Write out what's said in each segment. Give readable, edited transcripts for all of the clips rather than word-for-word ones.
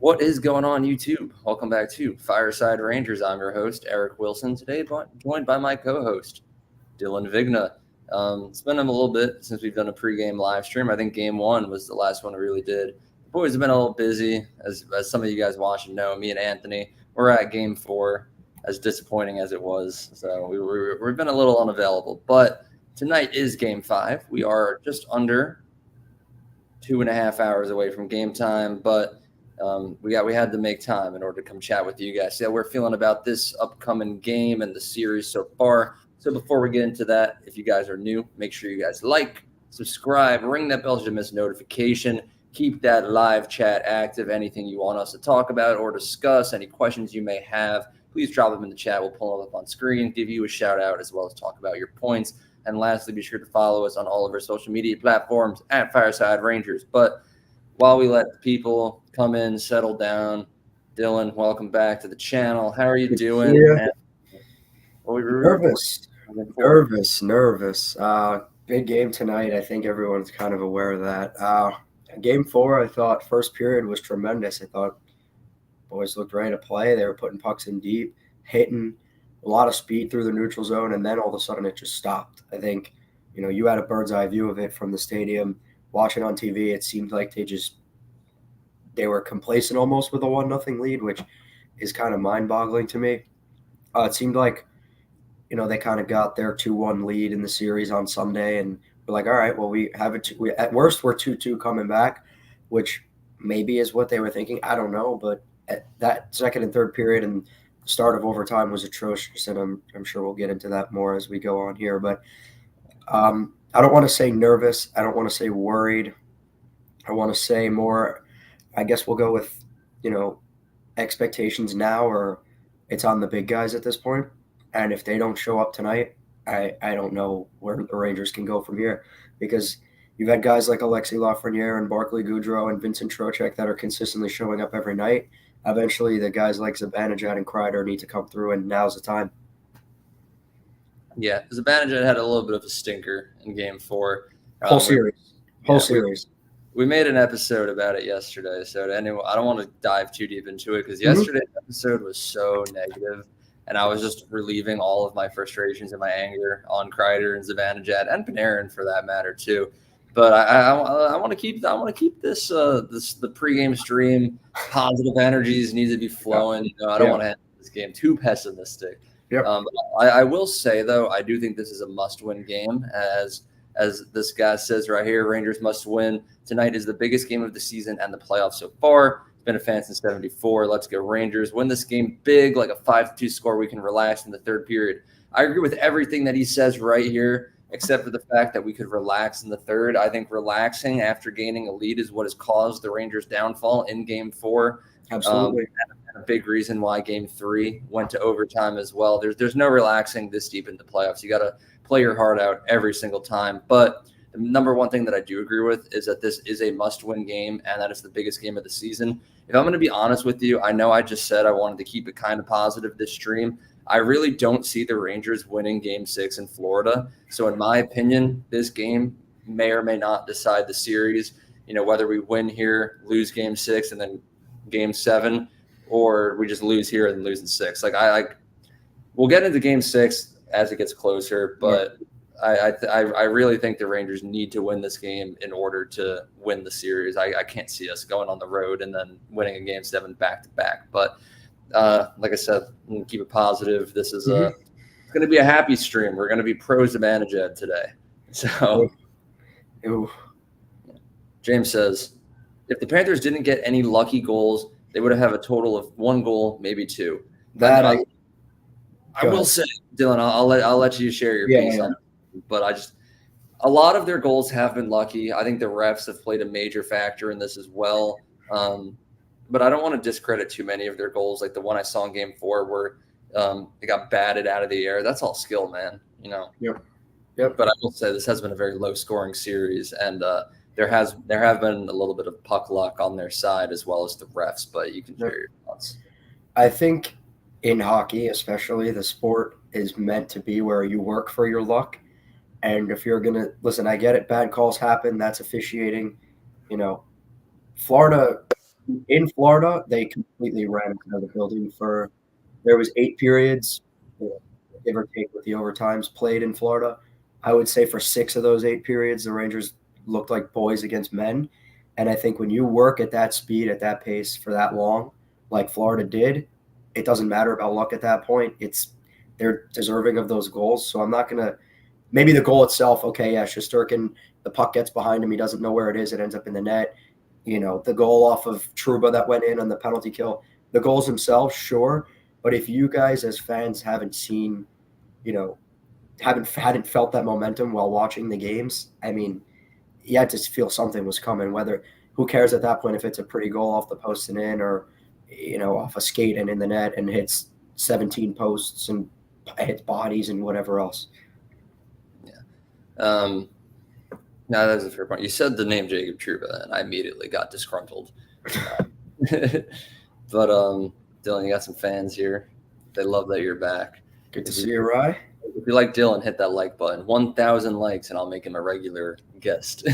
What is going on, YouTube? Welcome back to Fireside Rangers. I'm your host, Eric Wilson. Today, joined by my co-host, Dylan Vigna. It's been a little bit since we've done a pregame live stream. I think game one was the last one we really did. The boys have been a little busy, as some of you guys watching know. Me and Anthony, we're at game four, as disappointing as it was. So we've been a little unavailable. But tonight is game five. We are just under 2.5 hours away from game time, but we had to make time in order to come chat with you guys, see how we're feeling about this upcoming game and the series so far. So before we get into that, if you guys are new, make sure you guys like, subscribe, ring that bell to miss notification, keep that live chat active. Anything you want us to talk about or discuss, any questions you may have, please drop them in the chat. We'll pull them up on screen, give you a shout out, as well as talk about your points. And lastly, be sure to follow us on all of our social media platforms at Fireside Rangers. But while we let people come in, settle down, Dylan, welcome back to the channel. How are you doing? Yeah. Nervous. Big game tonight. I think everyone's kind of aware of that. Game four, I thought first period was tremendous. I thought boys looked ready to play. They were putting pucks in deep, hitting a lot of speed through the neutral zone, and then all of a sudden it just stopped. I think, you had a bird's eye view of it from the stadium. Watching on TV, it seemed like they were complacent almost with a 1-0 lead, which is kind of mind-boggling to me. It seemed like, they kind of got their 2-1 lead in the series on Sunday, and we're like, all right, well, we have it. At worst, we're 2-2 coming back, which maybe is what they were thinking. I don't know, but at that second and third period and the start of overtime was atrocious, and I'm sure we'll get into that more as we go on here. But I don't want to say nervous. I don't want to say worried. I want to say more, I guess we'll go with, expectations now, or it's on the big guys at this point. And if they don't show up tonight, I don't know where the Rangers can go from here, because you've had guys like Alexis Lafreniere and Barclay Goodrow and Vincent Trocheck that are consistently showing up every night. Eventually, the guys like Zibanejad and Kreider need to come through, and now's the time. Yeah, Zibanejad had a little bit of a stinker in game four. Whole series. We made an episode about it yesterday, so anyway, I don't want to dive too deep into it because yesterday's episode was so negative, and I was just relieving all of my frustrations and my anger on Kreider and Zibanejad and Panarin for that matter too. But I want to keep this the pregame stream. Positive energies need to be flowing. I don't want to end this game too pessimistic. Yep. I will say though, I do think this is a must-win game, as this guy says right here. Rangers must win. Tonight is the biggest game of the season and the playoffs so far. It's been a fan since '74. Let's go Rangers. Win this game big, like a 5-2 score. We can relax in the third period. I agree with everything that he says right here, except for the fact that we could relax in the third. I think relaxing after gaining a lead is what has caused the Rangers' downfall in game four. Absolutely. A big reason why game three went to overtime as well. There's no relaxing this deep in the playoffs. You got to play your heart out every single time. But the number one thing that I do agree with is that this is a must-win game, and that it's the biggest game of the season. If I'm going to be honest with you, I know I just said I wanted to keep it kind of positive this stream. I really don't see the Rangers winning game 6 in Florida. So in my opinion, this game may or may not decide the series, whether we win here, lose game 6, and then game 7, or we just lose here and lose in 6. We'll get into game 6 as it gets closer, but I really think the Rangers need to win this game in order to win the series. I can't see us going on the road and then winning a game 7 back-to-back. But like I said, I'm going to keep it positive. This is it's going to be a happy stream. We're going to be pro Zibanejad today. So James says, if the Panthers didn't get any lucky goals, they would have a total of 1 goal, maybe 2. That I will say, Dylan, I'll let you share your piece on it. But a lot of their goals have been lucky. I think the refs have played a major factor in this as well. But I don't want to discredit too many of their goals, like the one I saw in game 4 where they got batted out of the air. That's all skill, man. Yep. But I will say this has been a very low-scoring series, and there have been a little bit of puck luck on their side as well as the refs. But you can share your thoughts. I think in hockey, especially, the sport is meant to be where you work for your luck. And if you're going to listen, I get it. Bad calls happen. That's officiating. Florida in Florida, they completely ran into the building there was 8 periods, give or take with the overtimes played in Florida. I would say for 6 of those 8 periods, the Rangers looked like boys against men. And I think when you work at that speed, at that pace for that long, like Florida did, it doesn't matter about luck at that point. They're deserving of those goals. So I'm not gonna maybe the goal itself, okay, yeah, Shesterkin, the puck gets behind him, he doesn't know where it is, it ends up in the net. The goal off of Trouba that went in on the penalty kill, the goals themselves, sure. But if you guys as fans haven't seen, hadn't felt that momentum while watching the games, I mean, you had to feel something was coming. Who cares at that point if it's a pretty goal off the post and in, or off a skate and in the net and hits 17 posts and hits bodies and whatever else. Yeah. No, that's a fair point. You said the name Jacob Trouba, and I immediately got disgruntled. But Dylan, you got some fans here. They love that you're back. Good to see you, Rye. If you like Dylan, hit that like button. 1,000 likes, and I'll make him a regular guest.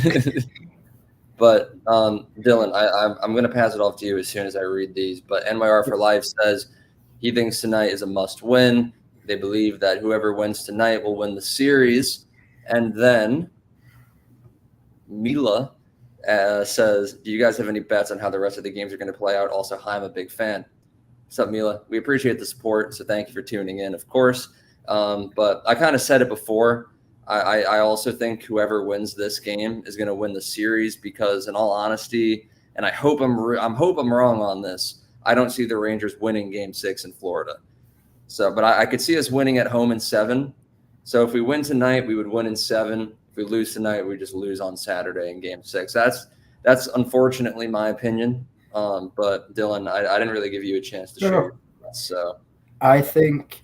But Dylan, I'm going to pass it off to you as soon as I read these. But NYR for Life says he thinks tonight is a must-win. They believe that whoever wins tonight will win the series. And then Mila says, do you guys have any bets on how the rest of the games are going to play out? Also, hi, I'm a big fan. What's up, Mila? We appreciate the support, so thank you for tuning in, of course. But I kind of said it before. I also think whoever wins this game is going to win the series because, in all honesty, and I hope I'm wrong on this, I don't see the Rangers winning Game 6 in Florida. So, but I could see us winning at home in 7. So if we win tonight, we would win in 7. If we lose tonight, we just lose on Saturday in Game 6. That's unfortunately my opinion. But Dylan, I didn't really give you a chance to share. So I think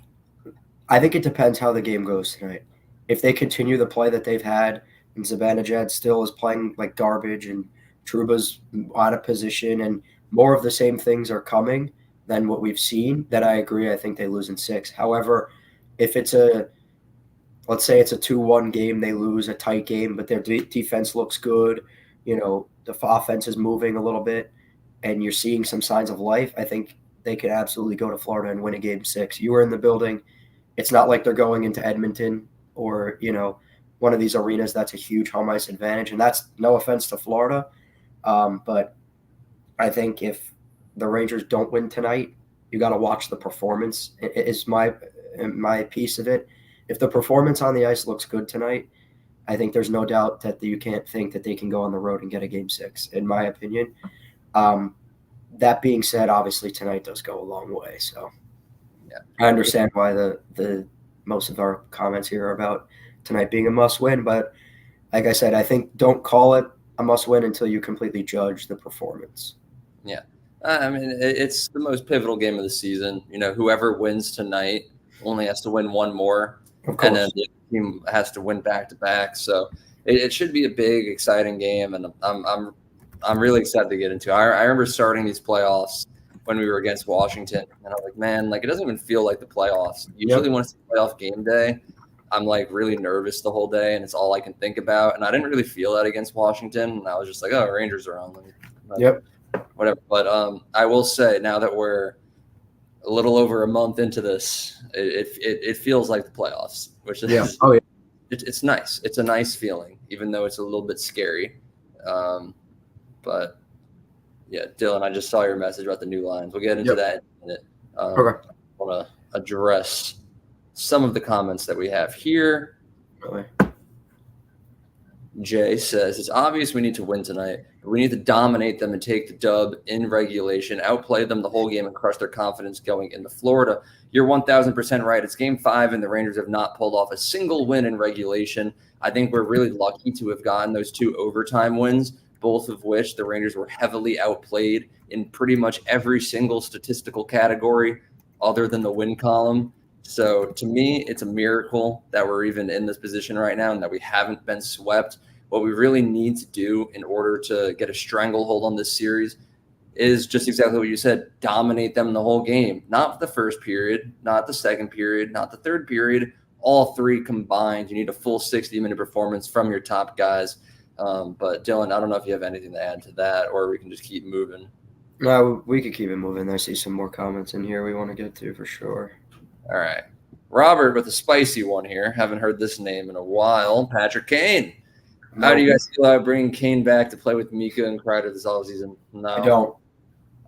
it depends how the game goes tonight. If they continue the play that they've had, and Zibanejad still is playing like garbage, and Trouba's out of position, and more of the same things are coming than what we've seen, then I agree. I think they lose in 6. However, if let's say it's a 2-1 game, they lose a tight game, but their defense looks good, the offense is moving a little bit, and you're seeing some signs of life, I think they could absolutely go to Florida and win a Game 6. You were in the building. It's not like they're going into Edmonton or, one of these arenas that's a huge home ice advantage, and that's no offense to Florida. But I think if the Rangers don't win tonight, you got to watch the performance. Is my piece of it. If the performance on the ice looks good tonight, I think there's no doubt that you can't think that they can go on the road and get a Game 6, in my opinion. That being said, obviously tonight does go a long way. So yeah, I understand why the most of our comments here are about tonight being a must win. But like I said, I think don't call it a must win until you completely judge the performance. Yeah. I mean, it's the most pivotal game of the season. Whoever wins tonight only has to win one more. And then the team has to win back-to-back. So it should be a big, exciting game, and I'm really excited to get into it. I remember starting these playoffs when we were against Washington, and I was like, man, it doesn't even feel like the playoffs. Usually when it's playoff game day, I'm really nervous the whole day, and it's all I can think about. And I didn't really feel that against Washington, and I was just like, oh, Rangers are on. Whatever. But I will say, now that we're a little over a month into this, it feels like the playoffs, which is it's nice. It's a nice feeling, even though it's a little bit scary. But yeah, Dylan, I just saw your message about the new lines. We'll get into that in a minute. Okay. I want to address some of the comments that we have here. Really? Jay says, it's obvious we need to win tonight, but we need to dominate them and take the dub in regulation, outplay them the whole game, and crush their confidence going into Florida. You're 1,000% right. It's Game 5, and the Rangers have not pulled off a single win in regulation. I think we're really lucky to have gotten those 2 overtime wins, both of which the Rangers were heavily outplayed in pretty much every single statistical category other than the win column. So to me, it's a miracle that we're even in this position right now and that we haven't been swept. What we really need to do in order to get a stranglehold on this series is just exactly what you said, dominate them the whole game. Not the first period, not the second period, not the third period, all 3 combined. You need a full 60-minute performance from your top guys. But Dylan, I don't know if you have anything to add to that, or we can just keep moving. No, we could keep it moving. I see some more comments in here we want to get to for sure. All right. Robert with a spicy one here. Haven't heard this name in a while. Patrick Kane. How do you guys feel about bringing Kane back to play with Mika and Kreider this offseason? No.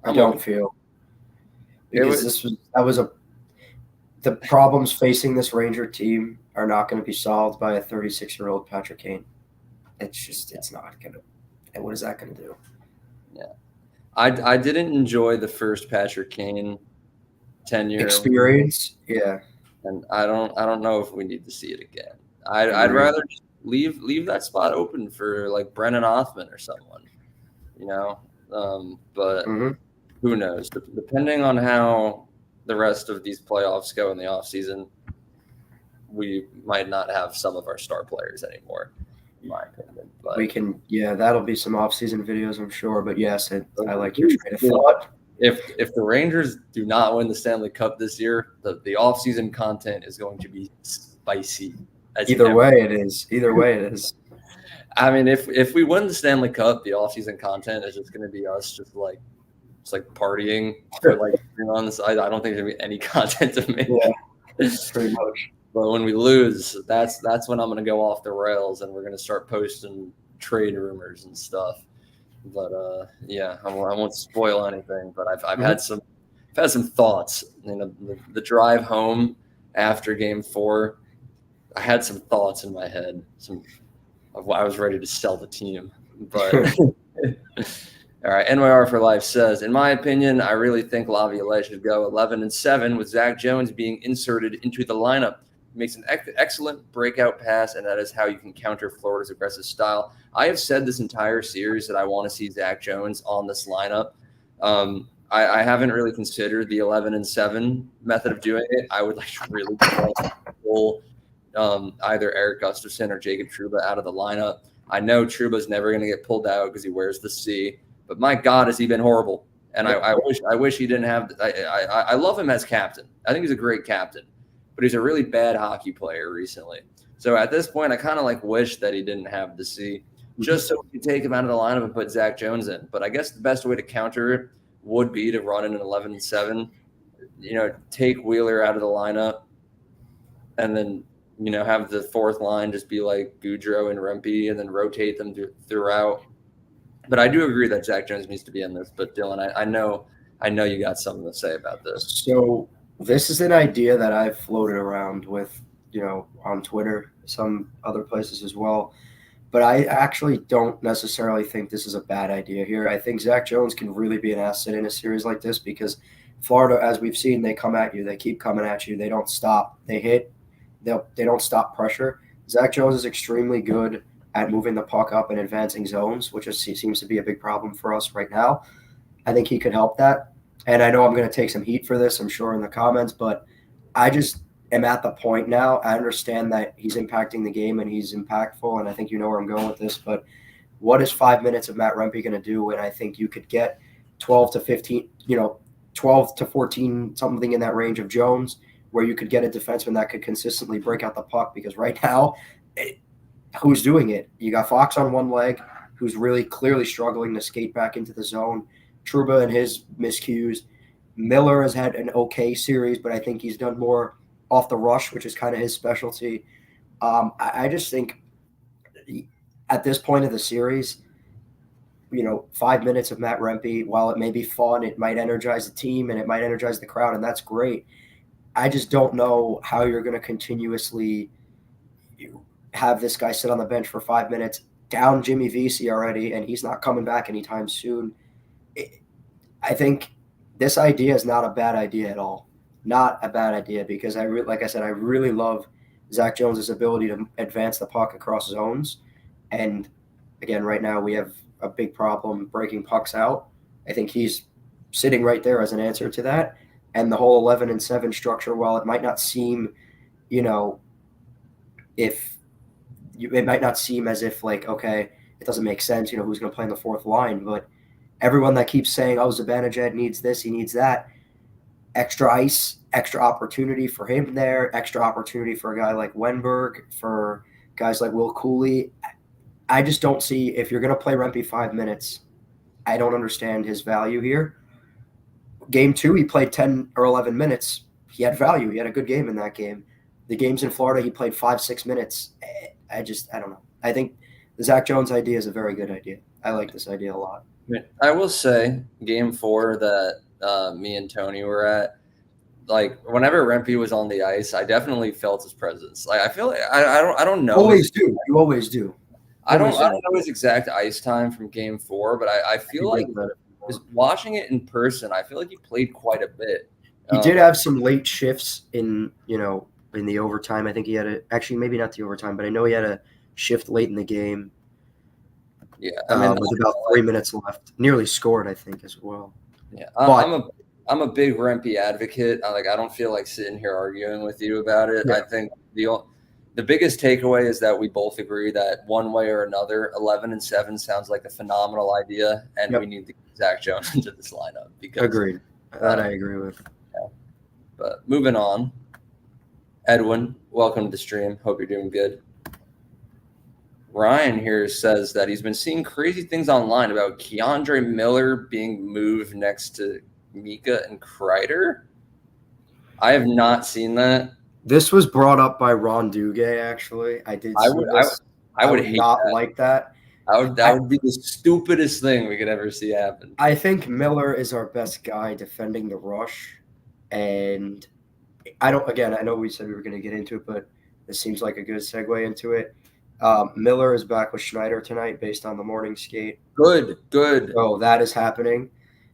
I don't feel. Because the problems facing this Ranger team are not going to be solved by a 36-year-old Patrick Kane. It's not going to. And what is that going to do? Yeah. I didn't enjoy the first Patrick Kane tenure experience. Yeah. And I don't know if we need to see it again. I'd rather just leave that spot open for like Brennan Othman or someone, but who knows? Depending on how the rest of these playoffs go in the offseason, we might not have some of our star players anymore, in my opinion. But we can, that'll be some offseason videos, I'm sure. But yes, I like your train of thought. If the Rangers do not win the Stanley Cup this year, the offseason content is going to be spicy. Either way it is. I mean, if we win the Stanley Cup, the offseason content is just going to be us just like partying for like 3 months. I don't think there's going to be any content to make. Yeah, pretty much. But when we lose, that's when I'm going to go off the rails and we're going to start posting trade rumors and stuff. But I won't spoil anything. But I've had some thoughts. The drive home after Game 4, I had some thoughts in my head. I was ready to sell the team, but all right. NYR for Life says, in my opinion, I really think Laviolette should go 11-7 with Zach Jones being inserted into the lineup. He makes an excellent breakout pass, and that is how you can counter Florida's aggressive style. I have said this entire series that I want to see Zach Jones on this lineup. I haven't really considered the 11-7 method of doing it. I would like to really pull either Eric Gustafson or Jacob Trouba out of the lineup. I know Trouba's never going to get pulled out because he wears the C, but my God, has he been horrible? And I wish he didn't have. I love him as captain. I think he's a great captain, but he's a really bad hockey player recently. So at this point, I kind of wish that he didn't have the C, just so we could take him out of the lineup and put Zach Jones in. But I guess the best way to counter it would be to run in an 11-7. Take Wheeler out of the lineup, and then have the fourth line just be like Goudreau and Rempe, and then rotate them throughout. But I do agree that Zach Jones needs to be in this. But Dylan, I know you got something to say about this. So this is an idea that I've floated around with, on Twitter, some other places as well. But I actually don't necessarily think this is a bad idea here. I think Zach Jones can really be an asset in a series like this because Florida, as we've seen, they come at you. They keep coming at you. They don't stop. They hit. They don't stop pressure. Zach Jones is extremely good at moving the puck up and advancing zones, which seems to be a big problem for us right now. I think he could help that. And I know I'm going to take some heat for this, I'm sure, in the comments, but I just am at the point now. I understand that he's impacting the game and he's impactful, and I think you know where I'm going with this, but what is 5 minutes of Matt Rempe going to do when I think you could get 12 to 15, 12 to 14, something in that range of Jones, where you could get a defenseman that could consistently break out the puck? Because right now, who's doing it? You got Fox on one leg, who's really clearly struggling to skate back into the zone. Trouba and his miscues. Miller has had an okay series, but I think he's done more off the rush, which is kind of his specialty. I just think at this point of the series, 5 minutes of Matt Rempe, while it may be fun, it might energize the team and it might energize the crowd, and that's great. I just don't know how you're going to continuously have this guy sit on the bench for 5 minutes, down Jimmy Vesey already, and he's not coming back anytime soon. I think this idea is not a bad idea at all. Not a bad idea, because like I said, I really love Zach Jones' ability to advance the puck across zones. And again, right now we have a big problem breaking pucks out. I think he's sitting right there as an answer to that. And the whole 11-7 structure, while it might not seem, it might not seem as if okay, it doesn't make sense, who's going to play in the fourth line. But everyone that keeps saying, Zibanejad needs this, he needs that, extra ice, extra opportunity for him there, extra opportunity for a guy like Wenberg, for guys like Will Cooley. I just don't see, if you're going to play Rempe 5 minutes, I don't understand his value here. game 2, he played 10 or 11 minutes. He had value. He had a good game in that game. The games in Florida, he played 5-6 minutes. I don't know. I think the Zach Jones idea is a very good idea. I like this idea a lot. I will say, game 4 that me and Tony were at, like whenever Rempe was on the ice, I definitely felt his presence. Like I feel like I don't know. You always do. I don't know his exact ice time from game 4, but I feel like just watching it in person, I feel like he played quite a bit. He did have some late shifts in the overtime. I think he had actually maybe not the overtime, but I know he had a shift late in the game. Yeah, with about 3 minutes left, nearly scored, I think, as well. Yeah, I'm a big Rempe advocate. I don't feel like sitting here arguing with you about it. Yeah. I think the biggest takeaway is that we both agree that one way or another, 11-7 sounds like a phenomenal idea, and we need to get Zach Jones into this lineup. Agreed. That I agree with. Yeah. But moving on, Edwin, welcome to the stream. Hope you're doing good. Ryan here says that he's been seeing crazy things online about Keandre Miller being moved next to Mika and Kreider. I have not seen that. This was brought up by Ron Duguay, actually. I would hate not that. Like that. That would be the stupidest thing we could ever see happen. I think Miller is our best guy defending the rush. And I know we said we were going to get into it, but this seems like a good segue into it. Miller is back with Schneider tonight based on the morning skate. Good. Oh, that is happening.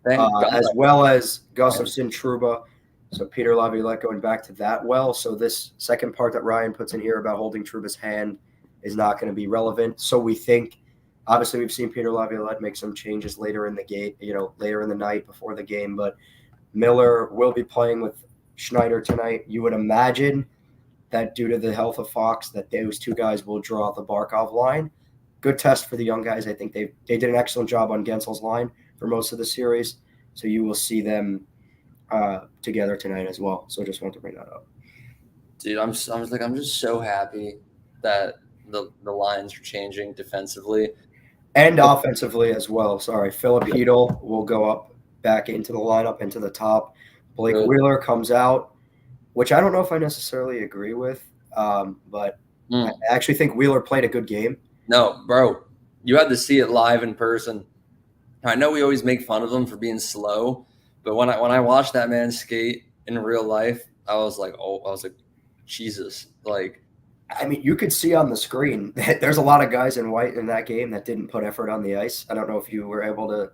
As well as Gustafsson, Trouba. So Peter Laviolette going back to that well. So this second part that Ryan puts in here about holding Trouba's hand is not going to be relevant. So we think, obviously we've seen Peter Laviolette make some changes later in the later in the night before the game, but Miller will be playing with Schneider tonight. You would imagine that due to the health of Fox, that those two guys will draw the Barkov line. Good test for the young guys. I think they did an excellent job on Gensel's line for most of the series. So you will see them together tonight as well. So I just wanted to bring that up. Dude, I'm just so happy that the lines are changing defensively. And offensively as well. Sorry. Philip Hedl will go up back into the lineup, into the top. Blake Wheeler comes out, which I don't know if I necessarily agree with, but I actually think Wheeler played a good game. No, bro, you had to see it live in person. I know we always make fun of him for being slow, but when I watched that man skate in real life, I was like, Jesus. Like, I mean, you could see on the screen that there's a lot of guys in white in that game that didn't put effort on the ice. I don't know if you were able to.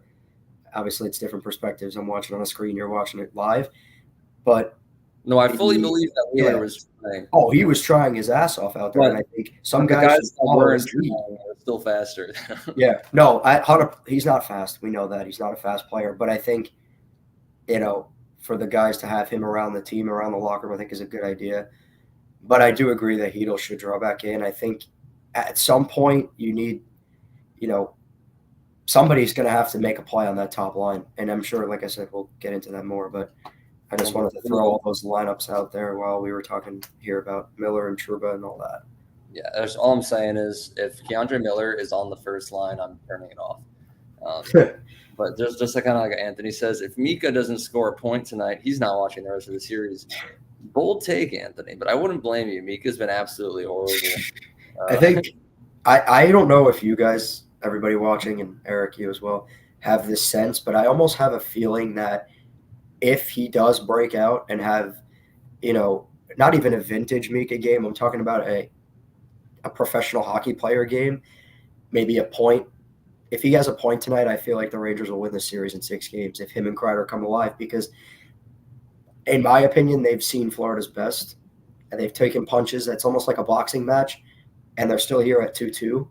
Obviously, it's different perspectives. I'm watching on a screen. You're watching it live, but. No, I fully believe that Wheeler was trying. Oh, he was trying his ass off out there, and I think some guys were still faster. Yeah, no, he's not fast. We know that he's not a fast player, but I think, for the guys to have him around the team, around the locker room, I think is a good idea. But I do agree that Hedl should draw back in. I think at some point you need, somebody's going to have to make a play on that top line, and I'm sure, like I said, we'll get into that more, but. I just wanted to throw all those lineups out there while we were talking here about Miller and Trouba and all that. Yeah, that's all I'm saying is if Keandre Miller is on the first line, I'm turning it off. But just like kind of like Anthony says, if Mika doesn't score a point tonight, he's not watching the rest of the series. Bold take, Anthony, but I wouldn't blame you. Mika's been absolutely horrible. I think I don't know if you guys, everybody watching, and Eric, you as well, have this sense, but I almost have a feeling that if he does break out and have, not even a vintage Mika game, I'm talking about a professional hockey player game, maybe a point. If he has a point tonight, I feel like the Rangers will win the series in 6 games if him and Kreider come alive because, in my opinion, they've seen Florida's best and they've taken punches. It's almost like a boxing match, and they're still here at 2-2.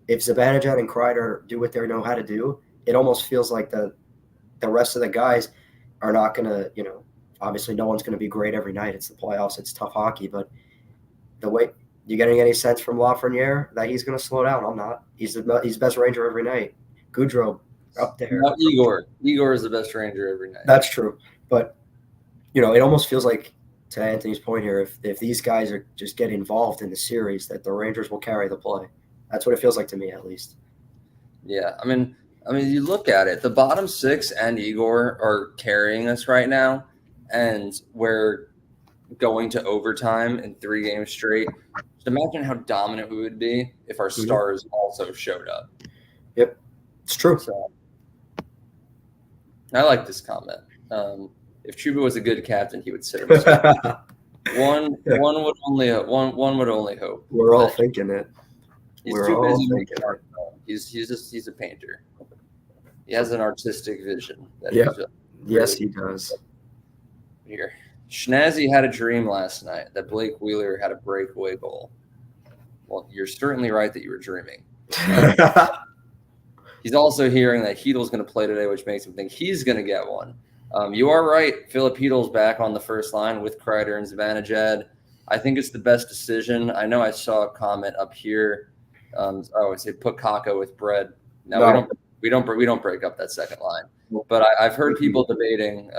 If Zibanejad and Kreider do what they know how to do, it almost feels like the rest of the guys – are not going to, obviously no one's going to be great every night. It's the playoffs. It's tough hockey. But the way you getting any sense from Lafreniere that he's going to slow down? I'm not. He's best Ranger every night. Goudreau up there. Not Igor. Igor is the best Ranger every night. That's true. But, it almost feels like, to Anthony's point here, if these guys are just get involved in the series, that the Rangers will carry the play. That's what it feels like to me, at least. Yeah. I mean, I mean, you look at it, the bottom six and Igor are carrying us right now, and we're going to overtime in 3 games straight. Just imagine how dominant we would be if our stars also showed up. Yep, it's true. So I like this comment. If Chuba was a good captain, he would sit himself. One would only hope. We're all thinking it. We're all thinking it. He's a painter. He has an artistic vision. Yes, he does. Here, Schnazzy had a dream last night that Blake Wheeler had a breakaway goal. Well, you're certainly right that you were dreaming. He's also hearing that Heedle's going to play today, which makes him think he's going to get one. You are right. Philip Heedle's back on the first line with Kreider and Zibanejad. I think it's the best decision. I know I saw a comment up here. I say put Kakko with Bread. No. We don't break up that second line. But I've heard people debating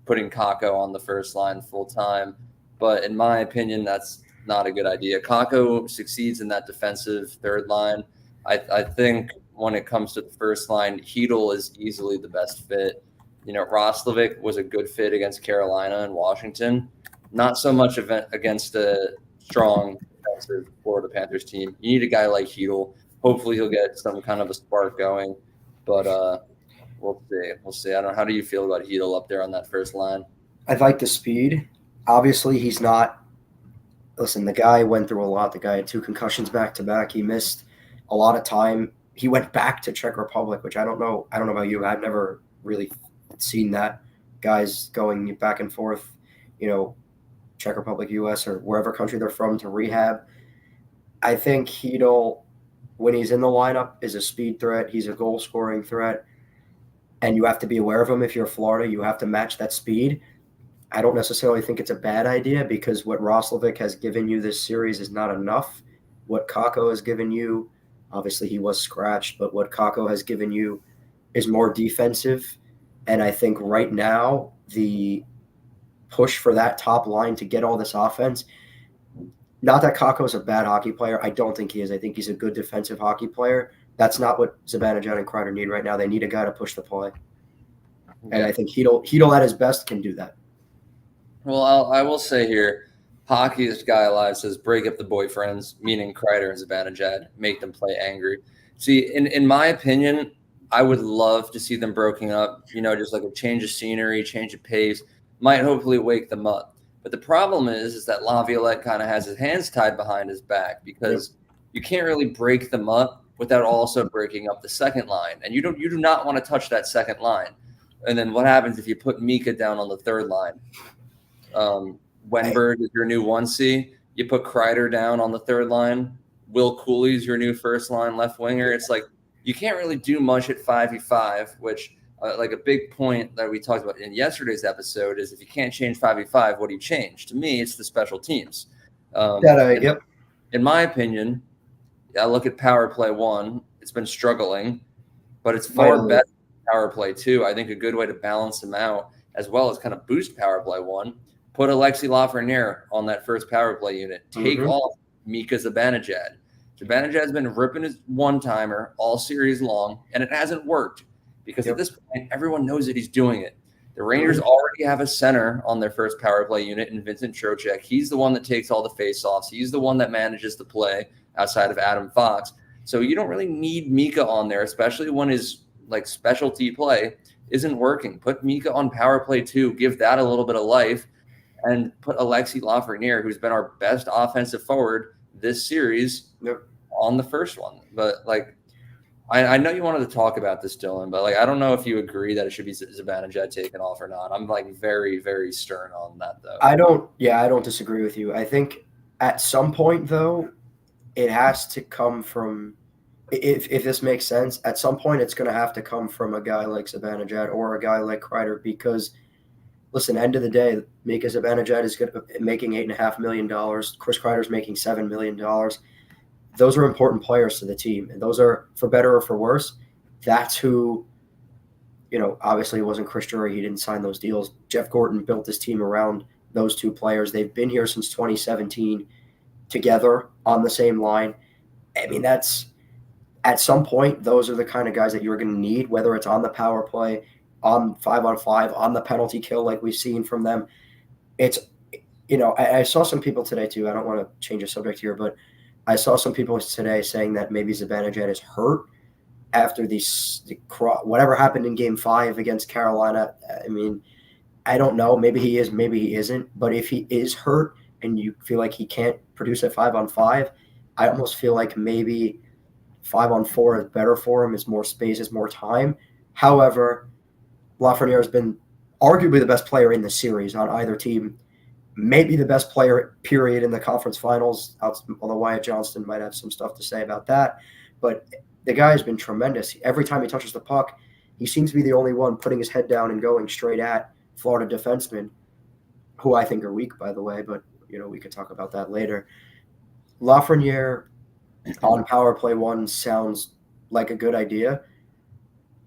putting Kakko on the first line full time. But in my opinion, that's not a good idea. Kakko succeeds in that defensive third line. I think when it comes to the first line, Heedle is easily the best fit. Roslovic was a good fit against Carolina and Washington. Not so much against a strong defensive Florida Panthers team. You need a guy like Heedle. Hopefully he'll get some kind of a spark going. But we'll see. We'll see. I don't know. How do you feel about Heedle up there on that first line? I like the speed. Obviously, he's not – listen, the guy went through a lot. The guy had 2 concussions back-to-back. He missed a lot of time. He went back to Czech Republic, which I don't know about you. I've never really seen that. Guys going back and forth, Czech Republic, U.S., or wherever country they're from to rehab. I think Heedle, when he's in the lineup, is a speed threat. He's a goal-scoring threat. And you have to be aware of him. If you're Florida, you have to match that speed. I don't necessarily think it's a bad idea because what Roslovic has given you this series is not enough. What Kakko has given you, obviously he was scratched, but what Kakko has given you is more defensive. And I think right now the push for that top line to get all this offense, not that Kakko is a bad hockey player. I don't think he is. I think he's a good defensive hockey player. That's not what Zibanejad and Kreider need right now. They need a guy to push the play. And I think Heedle at his best can do that. Well, I will say here, hockeyest guy alive says break up the boyfriends, meaning Kreider and Zibanejad, make them play angry. See, in my opinion, I would love to see them broken up, just like a change of scenery, change of pace, might hopefully wake them up. But the problem is that Laviolette kind of has his hands tied behind his back because you can't really break them up without also breaking up the second line. And you do not want to touch that second line. And then what happens if you put Mika down on the third line? Wenberg is your new 1C. You put Kreider down on the third line. Will Cooley's your new first line left winger. It's like you can't really do much at 5v5, which like a big point that we talked about in yesterday's episode is if you can't change 5v5, what do you change? To me, it's the special teams. In my opinion, I look at power play 1. It's been struggling, but it's far better than power play 2. I think a good way to balance them out as well as kind of boost power play 1. Put Alexi Lafreniere on that first power play unit. Take off Mika Zibanejad. Zibanejad's been ripping his one-timer all series long, and it hasn't worked because at this point, everyone knows that he's doing it. The Rangers already have a center on their first power play unit in Vincent Trocheck. He's the one that takes all the face-offs. He's the one that manages the play outside of Adam Fox. So you don't really need Mika on there, especially when his specialty play isn't working. Put Mika on power play 2. Give that a little bit of life. And put Alexi Lafreniere, who's been our best offensive forward this series, on the first one. But I know you wanted to talk about this, Dylan, but I don't know if you agree that it should be Zibanejad taken off or not. I'm very, very stern on that, though. I don't disagree with you. I think at some point, though, it has to come from, if this makes sense, at some point it's going to have to come from a guy like Zibanejad or a guy like Kreider because, listen, end of the day, Mika Zibanejad is making $8.5 million. Chris Kreider's making $7 million. Those are important players to the team, and those are, for better or for worse, that's who, obviously it wasn't Chris Drury. He didn't sign those deals. Jeff Gorton built his team around those 2 players. They've been here since 2017 together on the same line. I mean, at some point, those are the kind of guys that you're going to need, whether it's on the power play, on 5-on-5, on the penalty kill, like we've seen from them. It's, I saw some people today too. I don't want to change the subject here, but I saw some people today saying that maybe Zibanejad is hurt after whatever happened in Game 5 against Carolina. I mean, I don't know. Maybe he is, maybe he isn't. But if he is hurt and you feel like he can't produce at 5-on-5, I almost feel like maybe 5-on-4 is better for him. It's more space, it's more time. However, Lafreniere has been arguably the best player in the series on either team. Maybe the best player, period, in the conference finals, although Wyatt Johnston might have some stuff to say about that. But the guy has been tremendous. Every time he touches the puck, he seems to be the only one putting his head down and going straight at Florida defensemen, who I think are weak, by the way, but we could talk about that later. Lafreniere on power play 1 sounds like a good idea,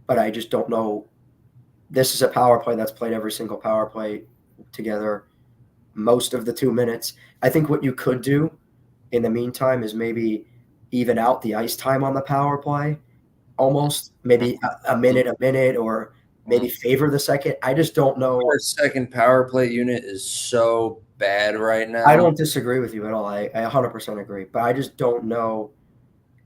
but I just don't know. This is a power play that's played every single power play together most of the 2 minutes. I think what you could do in the meantime is maybe even out the ice time on the power play, almost maybe a minute, or maybe favor the second. I just don't know. Our second power play unit is so bad right now. I don't disagree with you at all. I 100% agree, but I just don't know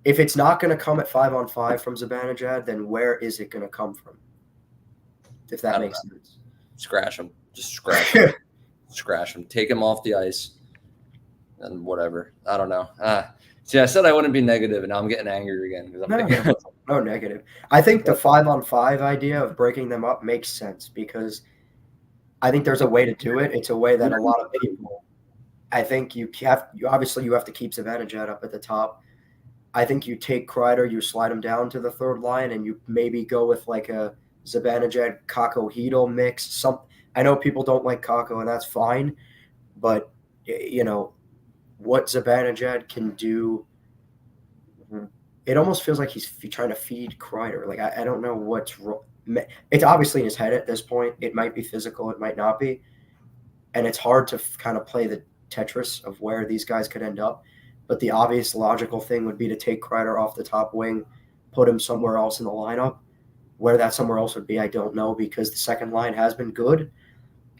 if it's not going to come at 5-on-5 from Zibanejad, then where is it going to come from? If that makes sense. Scratch him. Just scratch him. Scratch him. Take him off the ice and whatever. I don't know. See, I said I wouldn't be negative, and now I'm getting angry again. No negative. I think the 5-on-5 idea of breaking them up makes sense because I think there's a way to do it. It's a way that a lot of people – I think you have to keep Zibanejad up at the top. I think you take Kreider, you slide him down to the third line, and you maybe go with like a Zibanejad Kakko Hedl mix. I know people don't like Kakko, and that's fine, but what Zibanejad can do, it almost feels like he's trying to feed Kreider. Like I don't know what's wrong. It's obviously in his head at this point. It might be physical, it might not be, and it's hard to kind of play the Tetris of where these guys could end up. But the obvious logical thing would be to take Kreider off the top wing, put him somewhere else in the lineup. Where that somewhere else would be, I don't know, because the second line has been good,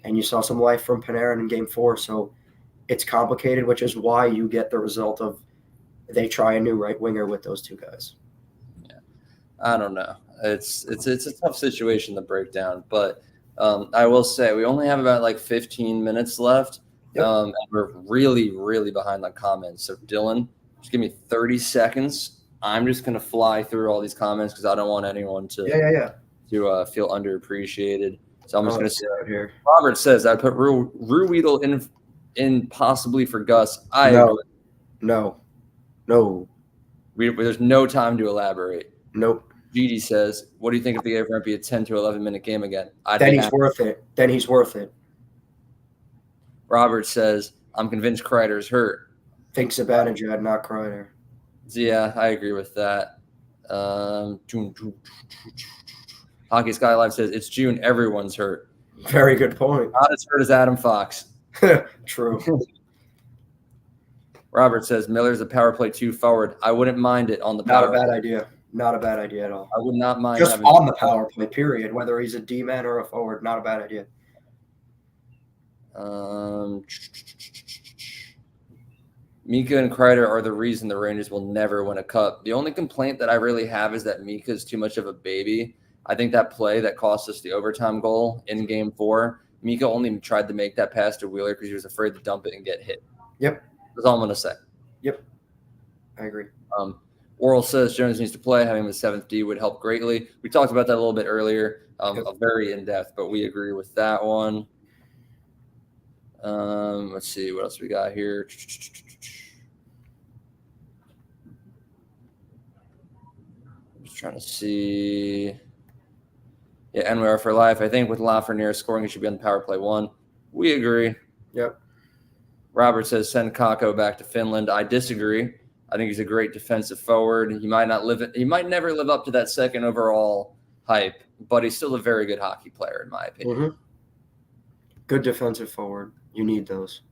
and you saw some life from Panarin in Game 4. So it's complicated, which is why you get the result of they try a new right winger with those two guys. Yeah, I don't know. It's a tough situation to break down, but I will say we only have about like 15 minutes left. Yep. And we're really, really behind on comments. So Dylan, just give me 30 seconds. I'm just going to fly through all these comments because I don't want anyone to feel underappreciated. So I'm just going to say out here. Robert says I put Ruedel in possibly for Gus. No. There's no time to elaborate. Nope. Gigi says, what do you think if the game might be a 10 to 11 minute game again? Then he's worth it. Robert says, I'm convinced Kreider's hurt. Think Zibanejad, not Kreider. Yeah, I agree with that. Hockey Sky Live says, it's June. Everyone's hurt. Very good point. Not as hurt as Adam Fox. True. Robert says, Miller's a power play 2 forward. I wouldn't mind it on the power play. Not a bad idea. Not a bad idea at all. I would not mind. Just on the power play, period. Whether he's a D-man or a forward, not a bad idea. Mika and Kreider are the reason the Rangers will never win a cup. The only complaint that I really have is that Mika is too much of a baby. I think that play that cost us the overtime goal in Game 4, Mika only tried to make that pass to Wheeler because he was afraid to dump it and get hit. Yep. That's all I'm going to say. Yep. I agree. Oral says Jones needs to play. Having him as 7th D would help greatly. We talked about that a little bit earlier, very in-depth, but we agree with that one. Let's see what else we got here. Just trying to see. Yeah, NWR for life. I think with Lafreniere scoring, he should be on the power play 1. We agree. Yep. Robert says send Kakko back to Finland. I disagree. I think he's a great defensive forward. He might never live up to that second overall hype, but he's still a very good hockey player, in my opinion. Mm-hmm. Good defensive forward. You need those.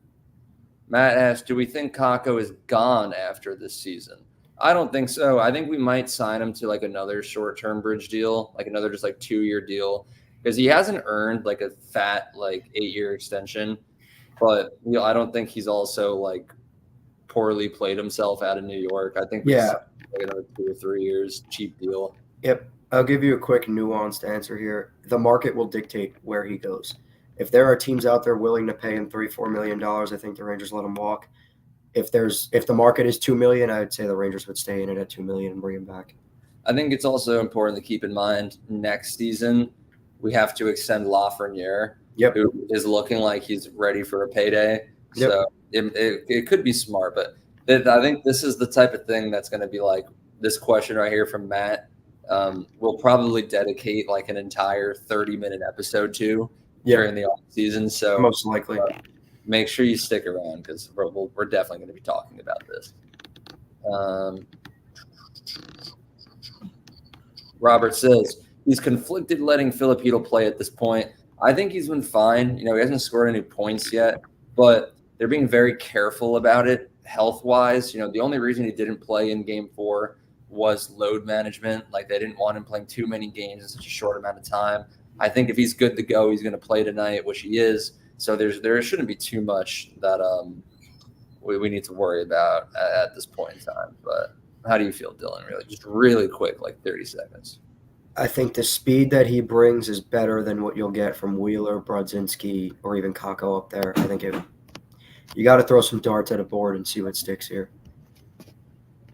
Matt asks, do we think Kakko is gone after this season? I don't think so. I think we might sign him to like another short-term bridge deal, like another just like 2-year deal, because he hasn't earned like a fat like 8-year extension. But I don't think he's also like poorly played himself out of New York. I think we Yeah. sign like another 2 or 3 years, cheap deal. Yep. I'll give you a quick nuanced answer here. The market will dictate where he goes. If there are teams out there willing to pay him $3-4 million, I think the Rangers let him walk. If the market is $2 million, I would say the Rangers would stay in it at $2 million and bring him back. I think it's also important to keep in mind next season we have to extend Lafreniere, who is looking like he's ready for a payday. Yep. So it could be smart, but I think this is the type of thing that's going to be like this question right here from Matt. We'll probably dedicate like an entire 30-minute episode to during the off season. So most likely, make sure you stick around because we're definitely going to be talking about this. Robert says he's conflicted letting Filipino play at this point. I think he's been fine. He hasn't scored any points yet, but they're being very careful about it health-wise. The only reason he didn't play in Game 4 was load management. Like they didn't want him playing too many games in such a short amount of time. I think if he's good to go, he's going to play tonight, which he is. So there shouldn't be too much that we need to worry about at this point in time. But how do you feel, Dylan? Really, just really quick, like 30 seconds. I think the speed that he brings is better than what you'll get from Wheeler, Brodzinski, or even Kako up there. I think you got to throw some darts at a board and see what sticks here.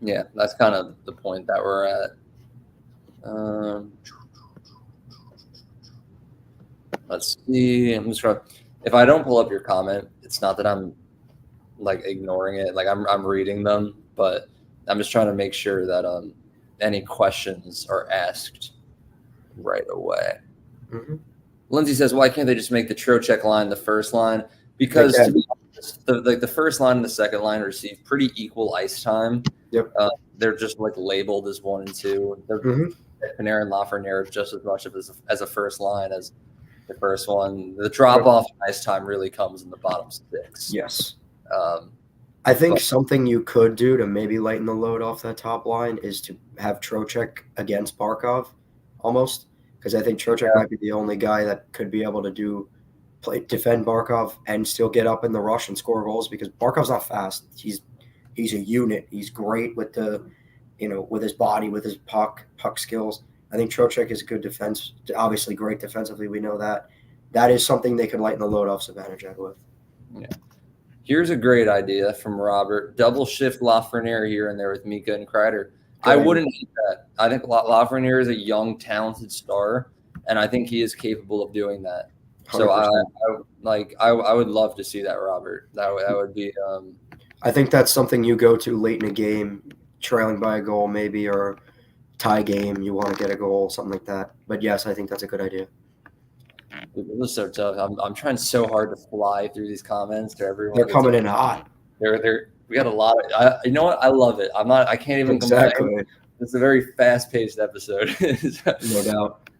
Yeah, that's kind of the point that we're at. Let's see. I'm just if I don't pull up your comment, it's not that I'm like ignoring it. Like I'm reading them, but I'm just trying to make sure that any questions are asked right away. Mm-hmm. Lindsay says, "Why can't they just make the Trocheck line the first line? Because to be honest, the first line and the second line receive pretty equal ice time. Yep. They're just like labeled as 1 and 2. Panarin and Lafreniere just as much as a first line as the first one. The drop off ice time really comes in the bottom 6. Yes. I think something you could do to maybe lighten the load off that top line is to have Trocheck against Barkov almost, because I think Trocheck might be the only guy that could be able to defend Barkov and still get up in the rush and score goals, because Barkov's not fast. He's a unit. He's great with with his body, with his puck skills. I think Trocheck is a good defense, obviously great defensively. We know that. That is something they could lighten the load off Zibanejad with. Yeah. Here's a great idea from Robert. Double shift Lafreniere here and there with Mika and Kreider. I wouldn't hate that. I think Lafreniere is a young, talented star, and I think he is capable of doing that. 100%. So I would love to see that, Robert. That would be. I think that's something you go to late in a game, trailing by a goal maybe, or tie game. You want to get a goal, something like that. But yes, I think that's a good idea. This is so tough. I'm trying so hard to fly through these comments to everyone. They're coming in hot. We got a lot of. You know what? I love it. I can't even complain. It's a very fast-paced episode. No doubt.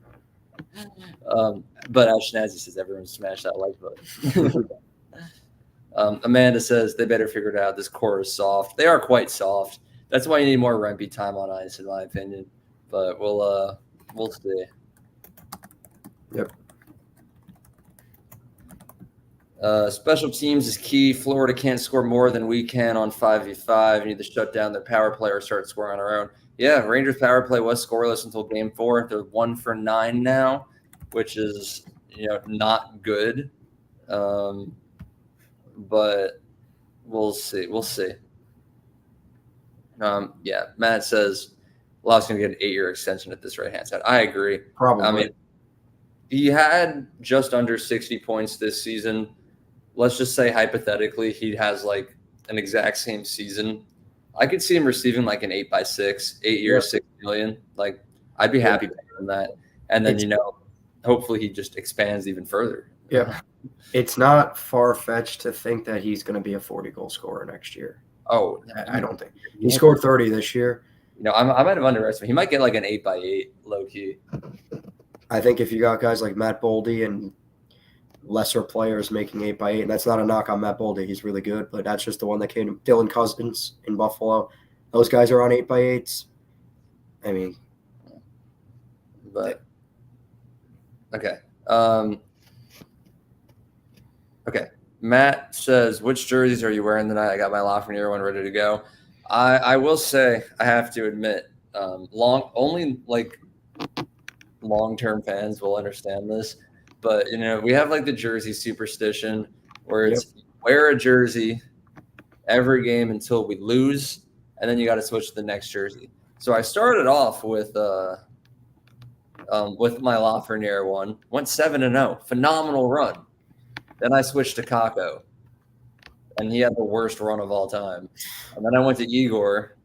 But as Schnazzy says, everyone smash that like button. Amanda says they better figure it out. This core is soft. They are quite soft. That's why you need more Rempe time on ice, in my opinion. But we'll see. Yep. Special teams is key. Florida can't score more than we can on 5v5. We need to shut down their power play or start scoring on our own. Yeah, Rangers power play was scoreless until Game 4. They're 1 for 9 now, which is not good. But we'll see. Yeah, Matt says Law's going to get an 8-year extension at this right-hand side. I agree. Probably. I mean, he had just under 60 points this season. Let's just say hypothetically he has like an exact same season. I could see him receiving like an 8x6, 8 years, $6 million. Like I'd be happy paying that. And then, hopefully he just expands even further. Yeah. It's not far-fetched to think that he's going to be a 40-goal scorer next year. Oh, I don't think. He scored 30 this year. I might have underestimated. He might get like an 8x8 low-key. I think if you got guys like Matt Boldy and lesser players making 8x8, and that's not a knock on Matt Boldy. He's really good, but that's just the one that came to Dylan Cousins in Buffalo. Those guys are on 8x8s. I mean, But okay. Okay. Matt says, which jerseys are you wearing tonight? I got my Lafreniere one ready to go. I will say, I have to admit, only long-term fans will understand this, but we have like the jersey superstition where it's wear a jersey every game until we lose, and then you got to switch to the next jersey. So I started off with my Lafreniere one, went 7-0, phenomenal run. Then I switched to Kako, and he had the worst run of all time. And then I went to Igor,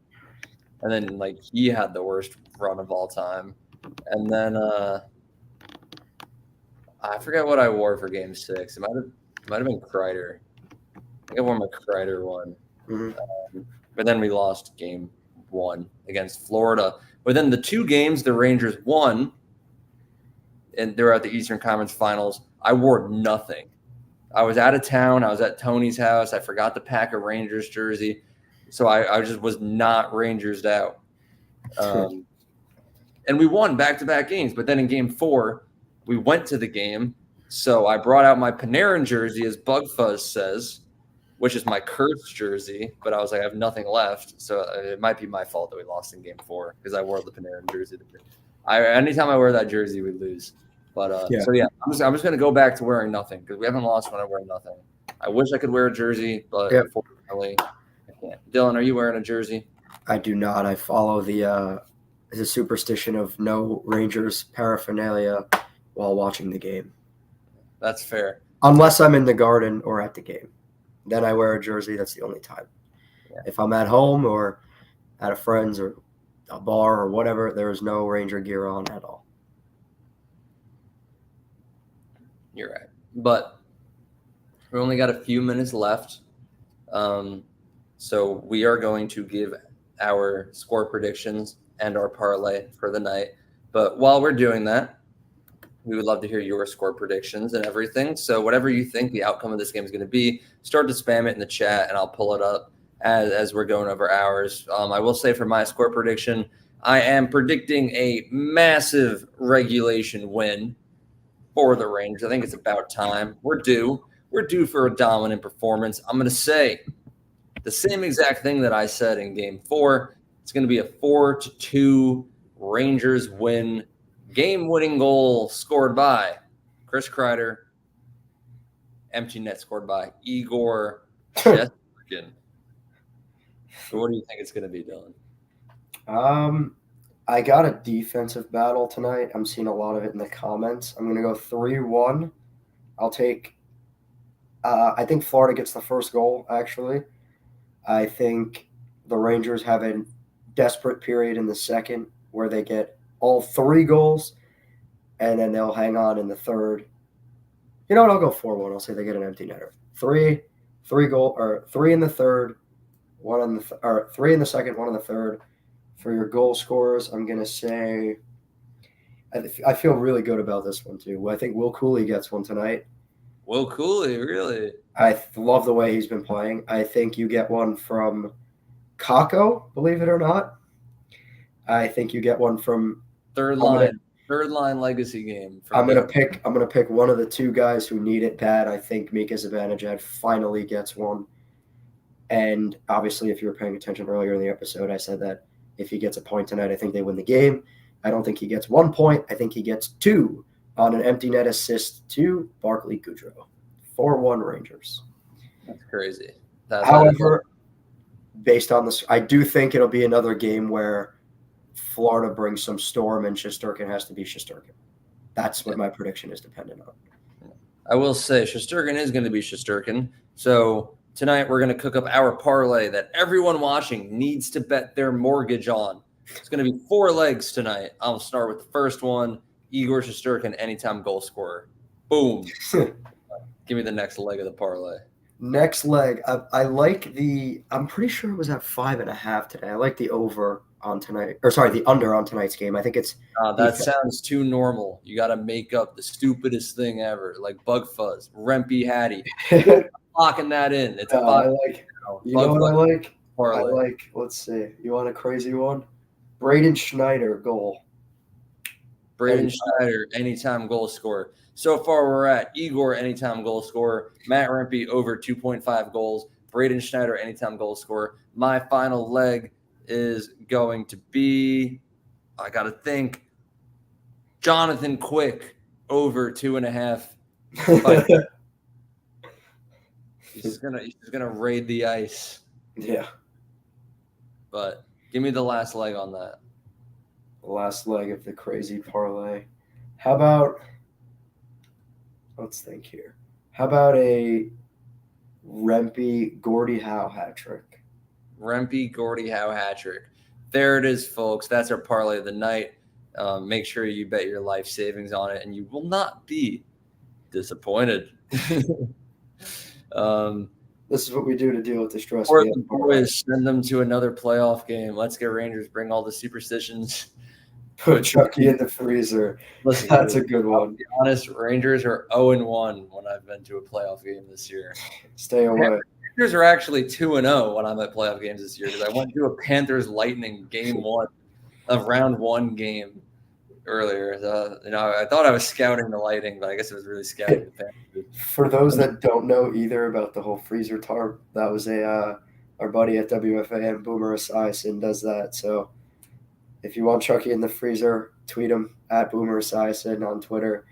and then he had the worst run of all time. And then I forget what I wore for Game 6. It might have been Kreider. I think I wore my Kreider one. Mm-hmm. But then we lost Game 1 against Florida. Within the 2 games the Rangers won, and they were at the Eastern Conference Finals, I wore nothing. I was out of town. I was at Tony's house. I forgot to pack a Rangers jersey. So I just was not Rangers'd out. And we won back-to-back games. But then in Game 4, we went to the game. So I brought out my Panarin jersey, as Bug Fuzz says, which is my cursed jersey. But I was like, I have nothing left. So it might be my fault that we lost in Game 4 because I wore the Panarin jersey. Anytime I wear that jersey, we lose. But So yeah, I'm just going to go back to wearing nothing because we haven't lost when I wear nothing. I wish I could wear a jersey, but unfortunately, I can't. Dylan, are you wearing a jersey? I do not. I follow the superstition of no Rangers paraphernalia while watching the game. That's fair. Unless I'm in the garden or at the game. Then I wear a jersey. That's the only time. Yeah. If I'm at home or at a friend's or a bar or whatever, there is no Ranger gear on at all. You're right. But we only got a few minutes left. So we are going to give our score predictions and our parlay for the night. But while we're doing that, we would love to hear your score predictions and everything. So whatever you think the outcome of this game is going to be, start to spam it in the chat, and I'll pull it up as we're going over ours. I will say for my score prediction, I am predicting a massive regulation win for the Rangers. I think it's about time. We're due for a dominant performance. I'm going to say the same exact thing that I said in Game 4. It's going to be a 4-2 Rangers win. Game-winning goal scored by Chris Kreider. Empty net scored by Igor Shesterkin. So what do you think it's going to be, Dylan? I got a defensive battle tonight. I'm seeing a lot of it in the comments. I'm going to go 3-1. I'll take I think Florida gets the first goal, actually. I think the Rangers have a desperate period in the second where they get all 3 goals, and then they'll hang on in the third. You know what? I'll go 4-1. I'll say they get an empty netter. 3 in the third, 3 in the second, 1 in the third. For your goal scorers, I'm going to say I feel really good about this one, too. I think Will Cooley gets one tonight. Will Cooley, really? I love the way he's been playing. I think you get one from Kako, believe it or not. I think you get one from third line legacy game. I'm gonna pick one of the 2 guys who need it bad. I think Mika Zibanejad finally gets one. And obviously, if you were paying attention earlier in the episode, I said that if he gets a point tonight, I think they win the game. I don't think he gets 1 point. I think he gets 2 on an empty net assist to Barclay Goodrow. 4-1 Rangers. That's crazy. However, based on this, I do think it'll be another game where Florida brings some storm and Shesterkin has to be Shesterkin. That's what my prediction is dependent on. I will say Shesterkin is going to be Shesterkin. So tonight we're going to cook up our parlay that everyone watching needs to bet their mortgage on. It's going to be 4 legs tonight. I'll start with the first one. Igor Shesterkin, anytime goal scorer. Boom. Give me the next leg of the parlay. Next leg. I like I'm pretty sure it was at 5.5 today. I like the over on tonight. Or sorry, the under on tonight's game. I think it's. That sounds too normal. You got to make up the stupidest thing ever, like Bug Fuzz, Rempy Hattie. Locking that in. It's a I like. You know what I like? parlay. let's see. You want a crazy one? Braden Schneider goal. Braden Schneider, anytime goal scorer. So far, we're at Igor, anytime goal scorer. Matt Rempe, over 2.5 goals. Braden Schneider, anytime goal scorer. My final leg is going to be, I got to think, Jonathan Quick, over 2.5. He's gonna raid the ice. Yeah. But give me the last leg on that. The last leg of the crazy parlay. How about, let's think here. How about a Rempe Gordie Howe hat trick? Rempe Gordie Howe hat trick. There it is, folks. That's our parlay of the night. Make sure you bet your life savings on it, and you will not be disappointed. This is what we do to deal with the stress. Or the boys, send them to another playoff game. Let's get Rangers. Bring all the superstitions. Put Chucky in the freezer. Listen, that's a good one. To be honest, Rangers are 0-1 when I've been to a playoff game this year. Stay away. Rangers are actually 2-0 when I'm at playoff games this year because I went to a Panthers Lightning game 1 of round 1 game earlier. I thought I was scouting the Lightning, but I guess it was really scouting the Panthers. For those that don't know either about the whole freezer tarp, that was our buddy at WFAN, Boomer Esiason, does that. So if you want Chucky in the freezer, tweet him at Boomer Esiason on Twitter.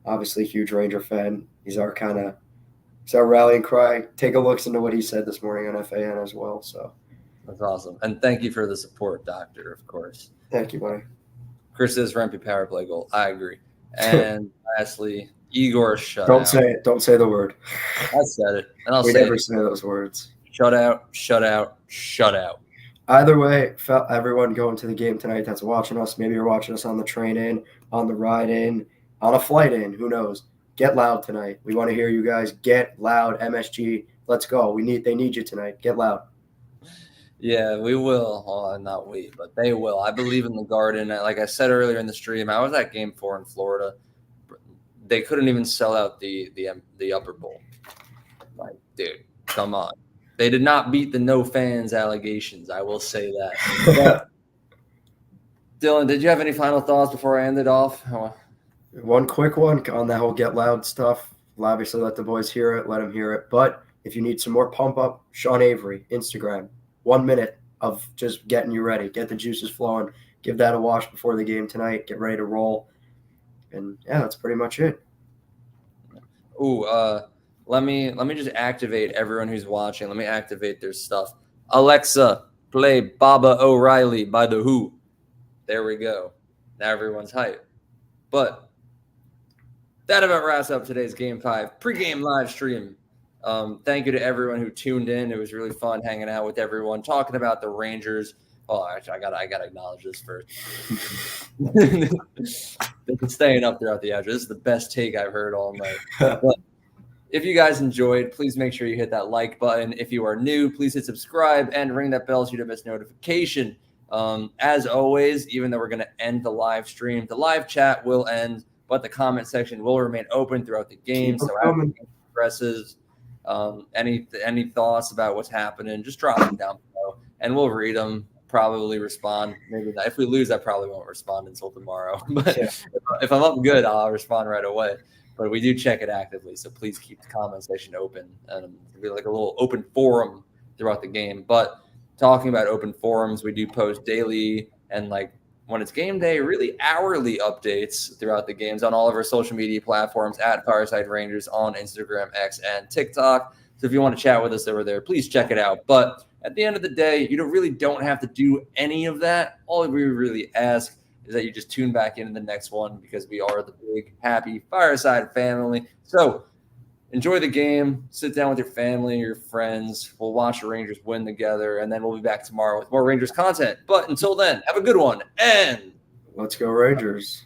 Obviously, huge Ranger fan. He's our rallying cry. Take a look into what he said this morning on FAN as well. So that's awesome. And thank you for the support, Doctor, of course. Thank you, buddy. Chris's Rempe power play goal. I agree. And lastly, Igor shutout. Don't say it. Don't say the word. I said it. And we never say those words. Shutout, shutout, shutout. Either way, everyone going to the game tonight that's watching us, maybe you're watching us on the train in, on the ride in, on a flight in, who knows. Get loud tonight. We want to hear you guys. Get loud, MSG. Let's go. They need you tonight. Get loud. Yeah, we will. Well, not we, but they will. I believe in the Garden. Like I said earlier in the stream, I was at Game 4 in Florida. They couldn't even sell out the upper bowl. Like, dude, come on. They did not beat the no fans allegations. I will say that. Dylan, did you have any final thoughts before I end it off? One quick one on that whole get loud stuff. Obviously, let the boys hear it. Let them hear it. But if you need some more pump up, Sean Avery, Instagram. 1 minute of just getting you ready. Get the juices flowing. Give that a wash before the game tonight. Get ready to roll. And yeah, that's pretty much it. Ooh, let me just activate everyone who's watching. Let me activate their stuff. Alexa, play Baba O'Reilly by The Who. There we go. Now everyone's hyped. But that about wraps up today's Game 5 pregame live stream. Thank you to everyone who tuned in. It was really fun hanging out with everyone, talking about the Rangers. Oh, actually, I gotta acknowledge this first. They've been staying up throughout the outro. This is the best take I've heard all night. But if you guys enjoyed, please make sure you hit that like button. If you are new, please hit subscribe and ring that bell so you don't miss notification. As always, even though we're going to end the live stream, the live chat will end, but the comment section will remain open throughout the game. So after the game progresses, any thoughts about what's happening, just drop them down below, and we'll read them. Probably respond. Maybe not. If we lose, I probably won't respond until tomorrow. But if I'm up good, I'll respond right away. But we do check it actively, so please keep the comment section open, and it'll be like a little open forum throughout the game. But talking about open forums, we do post daily and like when it's game day, really hourly updates throughout the games on all of our social media platforms at Fireside Rangers on Instagram, X, and TikTok. So if you want to chat with us over there, please check it out. But at the end of the day, you really don't have to do any of that. All we really ask is that you just tune back into the next one because we are the big, happy Fireside family. So enjoy the game. Sit down with your family, your friends. We'll watch the Rangers win together, and then we'll be back tomorrow with more Rangers content. But until then, have a good one, and let's go Rangers.